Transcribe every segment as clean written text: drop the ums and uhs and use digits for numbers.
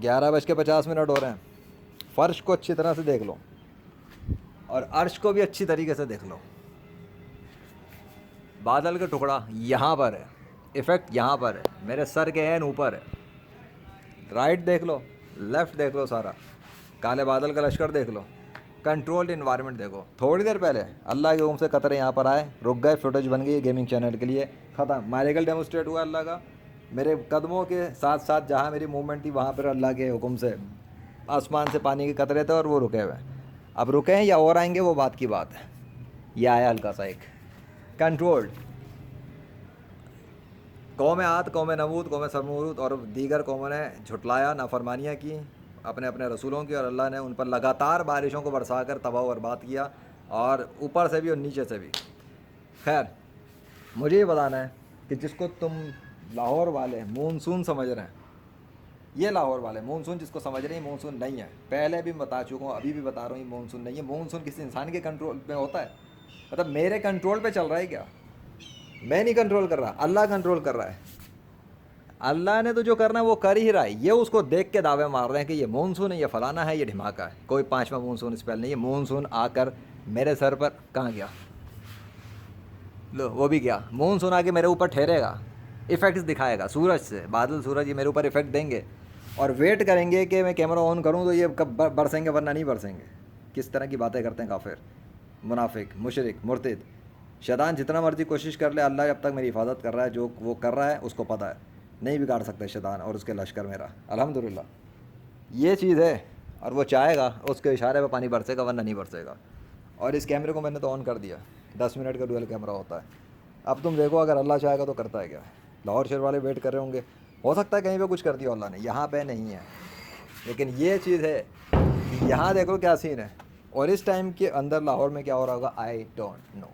11:50 हो रहे हैं। फ़र्श को अच्छी तरह से देख लो और अर्श को भी अच्छी तरीके से देख लो। बादल का टुकड़ा यहाँ पर है, इफ़ेक्ट यहाँ पर है, मेरे सर के एन ऊपर है। राइट देख लो, लेफ़्ट देख लो, सारा काले बादल का लश्कर देख लो। कंट्रोल्ड इन्वायरमेंट देखो। थोड़ी देर पहले अल्लाह के हुक्म से कतरे यहाँ पर आए, रुक गए, फुटेज बन गई गेमिंग चैनल के लिए, ख़त्म। मेरेकल डेमोस्ट्रेट हुआ अल्लाह का। मेरे कदमों के साथ साथ जहाँ मेरी मूवमेंट थी वहाँ पर अल्लाह के हुक्म से आसमान से पानी के कतरे थे और वो रुके हुए हैं। अब रुके हैं या और आएंगे वो बात की बात है। ये आया हल्का सा एक कंट्रोल्ड। कौम आद, कौम नमूद, कौम समूद और दीगर कौमों ने झुटलाया, नाफरमानियाँ की अपने अपने रसूलों की, और अल्लाह ने उन पर लगातार बारिशों को बरसा कर तबाह बर्बाद किया, और ऊपर से भी और नीचे से भी। खैर, मुझे ये बताना है कि जिसको तुम लाहौर वाले मानसून समझ रहे हैं, ये लाहौर वाले मानसून जिसको समझ रहे हैं, मानसून नहीं है। पहले भी बता चुका हूँ, अभी भी बता रहा हूँ, ये मानसून नहीं है। मानसून किसी इंसान के कंट्रोल में होता है? मतलब मेरे कंट्रोल पे चल रहा है क्या? मैं नहीं कंट्रोल कर रहा, अल्लाह कंट्रोल कर रहा है। अल्लाह ने तो जो करना है वो कर ही रहा है। ये उसको देख के दावे मार रहे हैं कि ये मानसून है, ये फलाना है, ये ढिमाका है। कोई पांचवा मानसून स्पेल नहीं है। मानसून आकर मेरे सर पर कहाँ गया? लो, वो भी गया। मानसून आके मेरे ऊपर ठहरेगा, इफेक्ट्स दिखाएगा सूरज से, बादल सूरज ये मेरे ऊपर इफेक्ट देंगे, और वेट करेंगे कि मैं कैमरा ऑन करूँ तो ये कब बरसेंगे, वरना नहीं बरसेंगे। किस तरह की बातें करते हैं काफिर, मुनाफिक, मुशरिक, मुर्तिद। शैतान जितना मर्जी कोशिश कर ले, अल्लाह जब तक मेरी हिफाजत कर रहा है, जो वो कर रहा है उसको पता है, नहीं बिगाड़ सकते शैतान और उसके लश्कर मेरा, अल्हम्दुलिल्लाह। ये चीज़ है, और वो चाहेगा उसके इशारे पर पानी बरसेगा, वरना नहीं बरसेगा। और इस कैमरे को मैंने तो ऑन कर दिया, 10 मिनट का डुअल कैमरा होता है। अब तुम देखो, अगर अल्लाह चाहेगा तो करता है क्या। लाहौर शहर वाले वेट कर रहे होंगे, हो सकता है कहीं पे कुछ कर दिया अल्लाह ने, यहाँ पे नहीं है। लेकिन ये चीज़ है कि यहाँ देखो क्या सीन है, और इस टाइम के अंदर लाहौर में क्या हो रहा होगा, आई डोंट नो।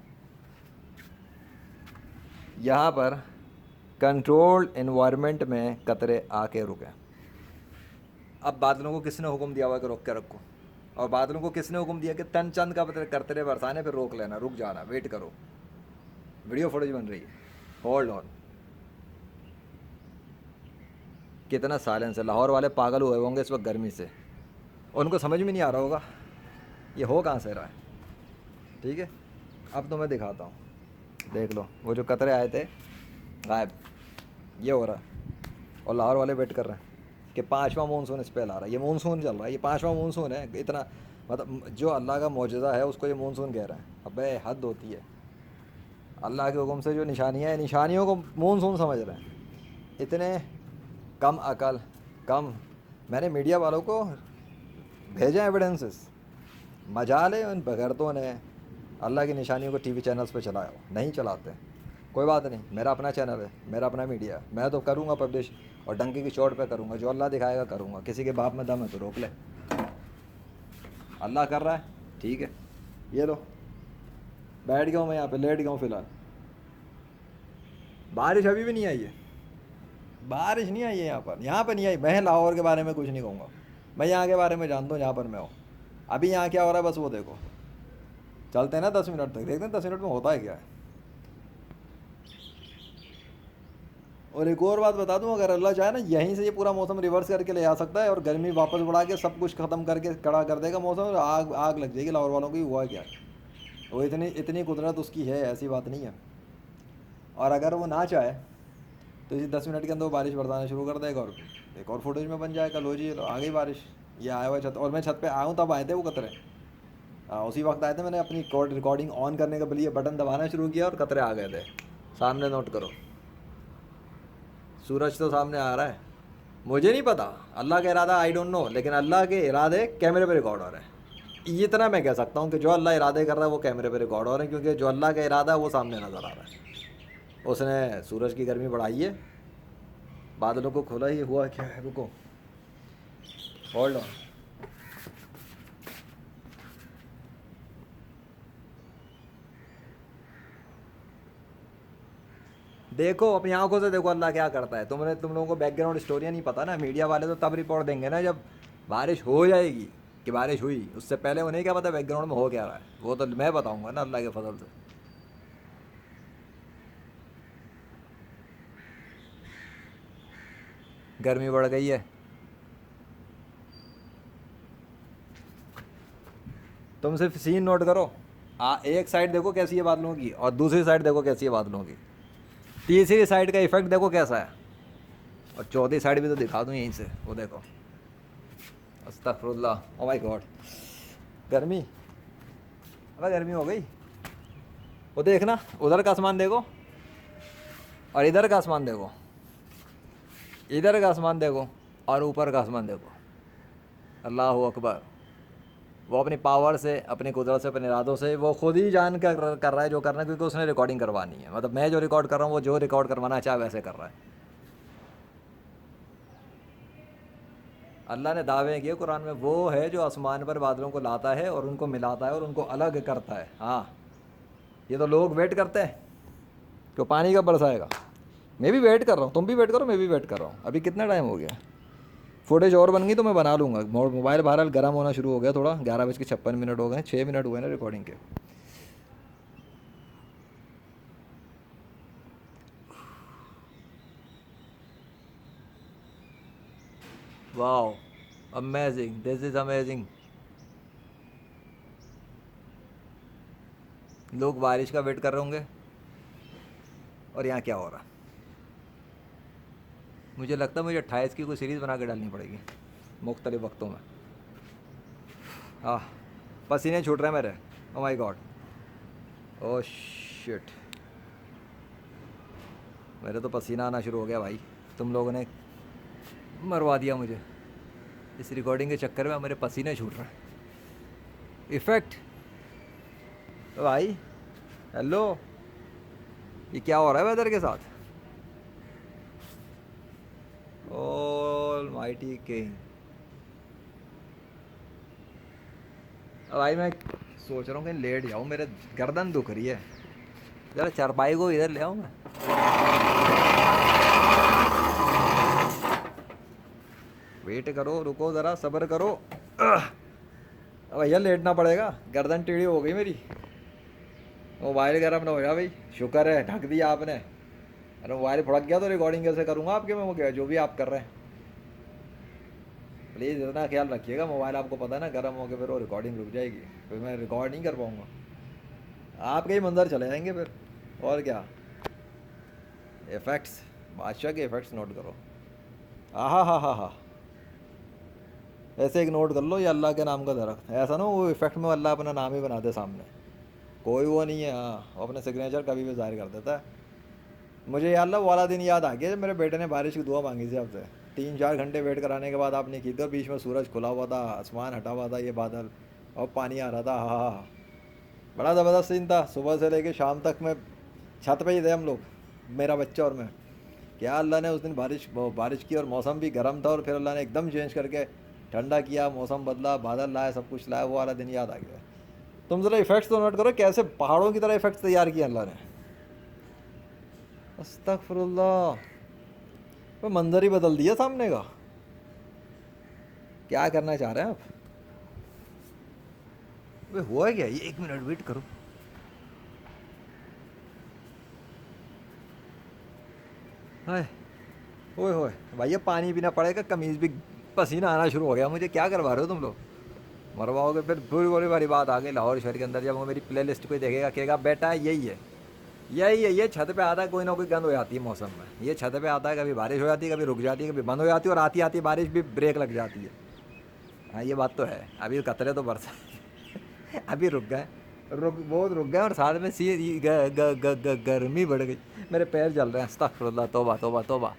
यहाँ पर कंट्रोल्ड इन्वायरमेंट में कतरे आके रुके। अब बादलों को किसने हुक्म दिया हुआ कि रोक के रखो, और बादलों को किसने हुक्म दिया कि तन चंद का करते रहे बरसाने, फिर रोक लेना, रुक जाना, वेट करो। वीडियो फुटेज बन रही है, होल्ड ऑन। कितना साइलेंस है। लाहौर वाले पागल हुए होंगे इस वक्त गर्मी से, उनको समझ में नहीं आ रहा होगा ये हो कहाँ से रहा है। ठीक है, अब तो मैं दिखाता हूँ, देख लो। वो जो कतरे आए थे गायब, ये हो रहा है, और लाहौर वाले वेट कर रहे हैं कि पाँचवा मानसून इस पे ला रहा है। ये मानसून चल रहा है, ये पाँचवा मानसून है। इतना मतलब जो अल्लाह का मौजज़ा है उसको ये मानसून कह रहे हैं। अबे हद होती है। अल्लाह के हुक्म से जो निशानियाँ हैं, निशानियों को मानसून समझ रहे हैं। इतने कम अकल, कम। मैंने मीडिया वालों को भेजे एविडेंसेस, मजाल है उन बगैरतों ने अल्लाह की निशानियों को टीवी चैनल्स पे चलाया हो। नहीं चलाते, कोई बात नहीं, मेरा अपना चैनल है, मेरा अपना मीडिया है, मैं तो करूँगा पब्लिश, और डंकी की चोट पे करूँगा। जो अल्लाह दिखाएगा करूँगा। किसी के बाप में दम है तो रोक ले, अल्लाह कर रहा है, ठीक है। ये लो, बैठ गया हूँ मैं यहाँ पे, लेट गया हूँ फ़िलहाल। बारिश अभी भी नहीं आई है, बारिश नहीं आई है यहाँ पर नहीं आई। मैं लाहौर के बारे में कुछ नहीं कहूँगा, मैं यहाँ के बारे में जानता हूँ जहाँ पर मैं हूँ। अभी यहाँ क्या हो रहा है बस वो देखो। चलते हैं ना 10 मिनट तक, देखते हैं 10 मिनट में होता है क्या है। और एक और बात बता दूं, अगर अल्लाह चाहे ना, यहीं से ये पूरा मौसम रिवर्स करके ले आ सकता है, और गर्मी वापस बढ़ा के सब कुछ ख़त्म करके खड़ा कर देगा मौसम, और आग आग लग जाएगी लाहौर वालों की। हुआ क्या, वो इतनी इतनी कुदरत उसकी है, ऐसी बात नहीं है। और अगर वो ना चाहे तो इसी 10 मिनट के अंदर वो बारिश बरसाना शुरू कर देगा, और एक और फुटेज में बन जाएगा। लो जी, लो आ गई बारिश। ये आया हुआ छत, और मैं छत पे आया हूँ तब आए थे वो कतरे। उसी वक्त आए थे। मैंने अपनी रिकॉर्डिंग ऑन करने के लिए बटन दबाना शुरू किया और कतरे आ गए थे सामने। नोट करो, सूरज तो सामने आ रहा है। मुझे नहीं पता अल्लाह का इरादा, आई डोंट नो, लेकिन अल्लाह के इरादे कैमरे पे रिकॉर्ड हो रहे हैं। इतना मैं कह सकता हूँ कि जो अल्लाह इरादे कर रहा है वो कैमरे पे रिकॉर्ड हो रहे हैं, क्योंकि जो अल्लाह का इरादा है वो सामने नज़र आ रहा है। उसने सूरज की गर्मी बढ़ाई है, बादलों को खोला ही हुआ क्या है। रुको, होल्ड ऑन। देखो अपनी आंखों से, देखो अल्लाह क्या करता है। तुम लोगों को बैकग्राउंड स्टोरियाँ नहीं पता ना। मीडिया वाले तो तब रिपोर्ट देंगे ना जब बारिश हो जाएगी, कि बारिश हुई। उससे पहले उन्हें क्या पता बैकग्राउंड में हो क्या रहा है, वो तो मैं बताऊंगा ना अल्लाह के फजल से। गर्मी बढ़ गई है, तुम सिर्फ सीन नोट करो। एक साइड देखो कैसी है बादलों की, और दूसरी साइड देखो कैसी है बादलों की, तीसरी साइड का इफेक्ट देखो कैसा है, और चौथी साइड भी तो दिखा दूँ यहीं से, वो देखो। अस्तगफुरुल्लाह, ओ माय गॉड, गर्मी, अबे गर्मी हो गई। वो देखना, उधर का आसमान देखो और इधर का आसमान देखो, इधर का आसमान देखो और ऊपर का आसमान देखो। अल्लाह अकबर। वो अपनी पावर से, अपनी कुदरत से, अपने इरादों से वो खुद ही जान कर रहा है जो करना है, क्योंकि उसने रिकॉर्डिंग करवानी है। मतलब मैं जो रिकॉर्ड कर रहा हूँ, वो जो रिकॉर्ड करवाना चाहे वैसे कर रहा है। अल्लाह ने दावे किए कुरान में, वो है जो आसमान पर बादलों को लाता है और उनको मिलाता है और उनको अलग करता है। हाँ, ये तो लोग वेट करते हैं कि पानी कब बरसाएगा। मैं भी वेट कर रहा हूँ, तुम भी वेट करो, मैं भी वेट कर रहा हूँ। अभी कितना टाइम हो गया? फुटेज और बन गई तो मैं बना लूँगा। मोबाइल बहरहाल गर्म होना शुरू हो गया थोड़ा। 11:56 हो गए, 6 मिनट हुए ना रिकॉर्डिंग के। Wow, amazing, this is amazing. लोग बारिश का वेट कर रहे होंगे, और यहाँ क्या हो रहा है? मुझे लगता है मुझे 28 की कोई सीरीज़ बना के डालनी पड़ेगी मुख्तलिफ वक्तों में। हाँ, पसीने छूट रहे हैं मेरे। Oh my God, oh shit, मेरे तो पसीना आना शुरू हो गया भाई। तुम लोगों ने मरवा दिया मुझे। इस रिकॉर्डिंग के चक्कर में मेरे पसीने छूट रहे हैं। इफ़ेक्ट भाई, हेलो, ये क्या हो रहा है वेदर के साथ? Almighty king. अब भाई मैं सोच रहा हूँ कहीं लेट जाऊँ, मेरे गर्दन दुख रही है। जरा चारपाई को इधर ले आऊँ मैं। वेट करो, रुको ज़रा, सब्र करो। अब भैया लेटना पड़ेगा, गर्दन टेढ़ी हो गई मेरी। मोबाइल गर्म ना हो जाए भाई, शुक्र है ढक दिया आपने। अरे मोबाइल फड़क गया तो रिकॉर्डिंग कैसे करूँगा आपके में? वो क्या जो भी आप कर रहे हैं, प्लीज़ इतना ख्याल रखिएगा। मोबाइल आपको पता है ना, गर्म हो के फिर वो रिकॉर्डिंग रुक जाएगी, फिर मैं रिकॉर्ड नहीं कर पाऊँगा, आपके ही मंजर चले जाएंगे फिर। और क्या, इफ़ेक्ट्स, बादशाह के इफ़ेक्ट्स नोट करो। आहा हा हा हा, ऐसे एक नोट कर लो, ये अल्लाह के नाम का दरख्त है। ऐसा ना वो इफ़ेक्ट में अल्लाह अपना नाम ही बना दे सामने, कोई वो नहीं है। हाँ, वो अपने सिग्नेचर कभी भी जाहिर कर देता है। मुझे याद वो वाला दिन याद आ गया जब मेरे बेटे ने बारिश की दुआ मांगी थी आपसे। 3-4 घंटे वेट कराने के बाद आपने की थी, और बीच में सूरज खुला हुआ था, आसमान हटा हुआ था, ये बादल, और पानी आ रहा था। हाँ हाँ हाँ, बड़ा ज़बरदस्त सीन था। सुबह से लेके शाम तक में छत पे ही थे हम लोग, मेरा बच्चा और मैं। क्या अल्लाह ने उस दिन बारिश की, और मौसम भी गर्म था, और फिर अल्लाह ने एकदम चेंज करके ठंडा किया, मौसम बदला, बादल लाए, सब कुछ लाया। वो वाला दिन याद आ गया। तुम ज़रा इफ़ेक्ट्स तो नोट करो, कैसे पहाड़ों की तरह इफ़ेक्ट्स तैयार किए अल्लाह ने। अस्तगफुरुल्लाह, वो मंजर ही बदल दिया सामने का। क्या करना चाह रहे हैं आप? वे हुआ क्या? ये 1 मिनट वेट करो। हाय, ओए होए भाई, ये पानी पीना पड़ेगा, कमीज़ भी पसीना आना शुरू हो गया मुझे। क्या करवा रहे हो तुम लोग? मरवाओगे फिर। पूरी बड़ी बारी बात आ गई लाहौर शहर के अंदर, जब वो मेरी प्ले लिस्ट कोई देखेगा, कहेगा बेटा यही है, यही है। ये छत पे आता है, कोई ना कोई गंद हो जाती है मौसम में। ये छत पे आता है, कभी बारिश हो जाती है, कभी रुक जाती है, कभी बंद हो जाती है, और आती आती बारिश भी ब्रेक लग जाती है। हाँ, ये बात तो है। अभी कतरे तो बरसा अभी रुक गए, बहुत रुक गए, और साथ में गर्मी बढ़ गई, मेरे पैर जल रहे हैं। अस्तगफुरुल्लाह, तौबा तौबा तौबा।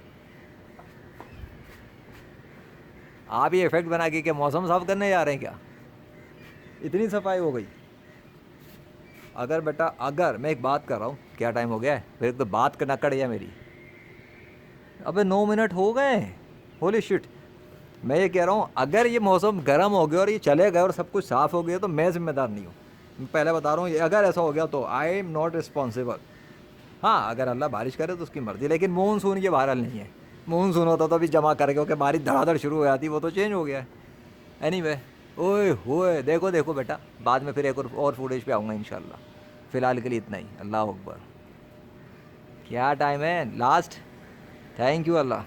आप ये इफेक्ट बना के मौसम साफ करने जा रहे हैं क्या? इतनी सफाई हो गई। अगर बेटा, अगर मैं एक बात कर रहा हूँ, क्या टाइम हो गया है? फिर तो बात करना कट गया मेरी। अबे 9 मिनट हो गए, होली शिट। मैं ये कह रहा हूँ, अगर ये मौसम गर्म हो गया और ये चले गए और सब कुछ साफ़ हो गया, तो मैं जिम्मेदार नहीं हूँ। मैं पहले बता रहा हूँ, अगर ऐसा हो गया तो आई एम नॉट रिस्पॉन्सिबल। हाँ, अगर अल्लाह बारिश करे तो उसकी मर्ज़ी, लेकिन मानसून के बहरहाल नहीं है। मानसून होता तो अभी जमा करके कि बारिश धड़ाधड़ शुरू हो जाती, वो तो चेंज हो गया है। एनीवे, ओए होए, देखो देखो बेटा, बाद में फिर एक और फुटेज पे आऊँगा इंशाल्लाह। फ़िलहाल के लिए इतना ही। अल्लाह अकबर। क्या टाइम है? लास्ट। Thank you Allah.